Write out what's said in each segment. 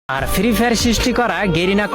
আর free fire সৃষ্টি করা Garena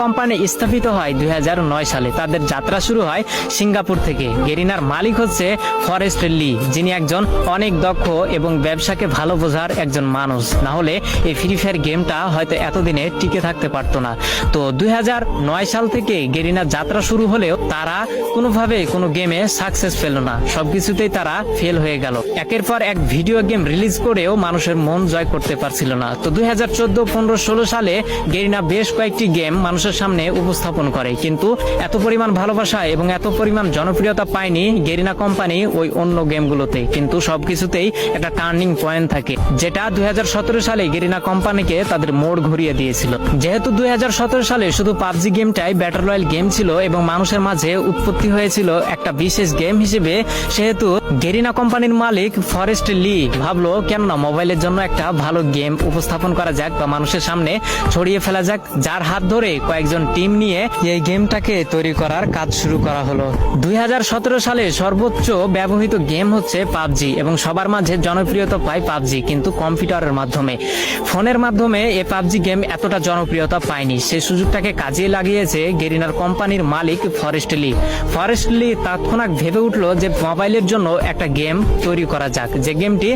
company স্থাপিত হয় 2009 সালে। তাদের যাত্রা শুরু হয় সিঙ্গাপুর থেকে। গেরিনার মালিক হচ্ছে ফরেস্ট লি, যিনি একজন অনেক দক্ষ এবং ব্যবসাকে ভালো বোঝার একজন মানুষ। না হলে এই ফ্রি ফায়ার গেমটা হয়তো এতদিনে টিকে থাকতে পারতো না। তো 2009 সাল থেকে গেরিনার যাত্রা শুরু হলেও তারা কোনোভাবে কোনো গেমে সাকসেস পেল না, সবকিছুতেই তারা ফেল হয়ে গেল। একের পর এক ভিডিও গেম রিলিজ করেও মানুষের মন জয় করতে পারছিল না। তো 2014, 15, 16 সালে গেরিনা বেশ কয়েকটি গেম মানুষের সামনে উপস্থাপন করে, কিন্তু এত পরিমাণ ভালোবাসা এবং এত পরিমাণ জনপ্রিয়তা পায়নি গেরিনা কোম্পানি ওই অন্য গেমগুলোতে। কিন্তু সবকিছুতেই একটা টার্নিং পয়েন্ট থাকে, যেটা 2017 সালে গেরিনা কোম্পানিকে তাদের মোড় ঘুরিয়ে দিয়েছিল। যেহেতু 2017 সালে শুধু পাবজি গেমটাই ব্যাটল রয়্যাল গেম ছিল এবং মানুষের মাঝে উৎপত্তি হয়েছিল একটা বিশেষ গেম হিসেবে, সেহেতু গেরিনা কোম্পানির মালিক ফরেস্ট লি ভাবলো কেননা মোবাইলের জন্য একটা ভালো গেম উপস্থাপন করা যাক বা মানুষের সামনে ছড়িয়ে ফেলা যাক, যার হাত ধরে কয়েকজন টিম নিয়ে এই গেমটাকে তৈরি করার কাজ শুরু করা হলো। 2017 সালে সর্বোচ্চ ব্যবহৃত গেম হচ্ছে পাবজি এবং সবার মাঝে জনপ্রিয়তা পায় পাবজি, কিন্তু কম্পিউটারের মাধ্যমে, ফোনের মাধ্যমে এই পাবজি গেম এতটা জনপ্রিয়তা পায়নি। সেই সুযোগটাকে কাজে লাগিয়েছে গেরিনার কোম্পানির মালিক ফরেস্ট লি তৎক্ষণাৎ ভেবে উঠলো যে মোবাইলের জন্য একটা গেম তৈরি করা যাক, যে গেমটি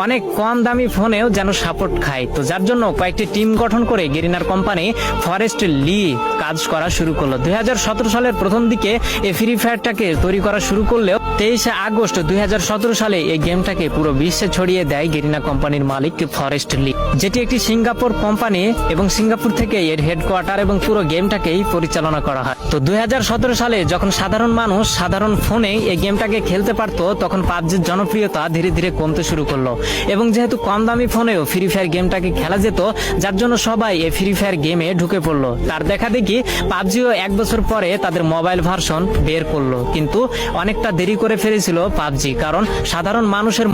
অনেক কম দামি ফোনেও যেন সাপোর্ট খায়। তো যার জন্য কয়েকটি টিম গঠন করে গেরিনার কোম্পানি ফরেস্ট লি কাজ করা শুরু করলো। 2017 সালের প্রথম দিকে এই ফ্রি ফায়ারটাকে তৈরি করা শুরু করলেও 23 আগস্ট 2017 সালে এই গেমটাকে পুরো বিশ্বে ছড়িয়ে দেয় গেরিনা কোম্পানির মালিক ফরেস্ট লি, যেটি একটি সিঙ্গাপুর কোম্পানি এবং সিঙ্গাপুর থেকে এর হেডকোয়ার্টার এবং পুরো গেমটাকেই পরিচালনা করা হয়। তো 2017 সালে যখন সাধারণ মানুষ সাধারণ ফোনে এই গেমটাকে খেলতে পারতো, তখন পাবজির জনপ্রিয়তা ধীরে ধীরে কমতে শুরু করলো এবং যেহেতু কম দামি ফোনেও ফ্রি ফায়ার গেমটাকে খেলা যেত, যার জন্য সবাই এই ফ্রি ফায়ার গেমে ঢুকে পড়লো। তার দেখা দেখি পাবজিও 1 বছর পরে তাদের মোবাইল ভার্সন বের করলো, কিন্তু অনেকটা দেরি করে ফেলেছিল পাবজি, কারণ সাধারণ মানুষের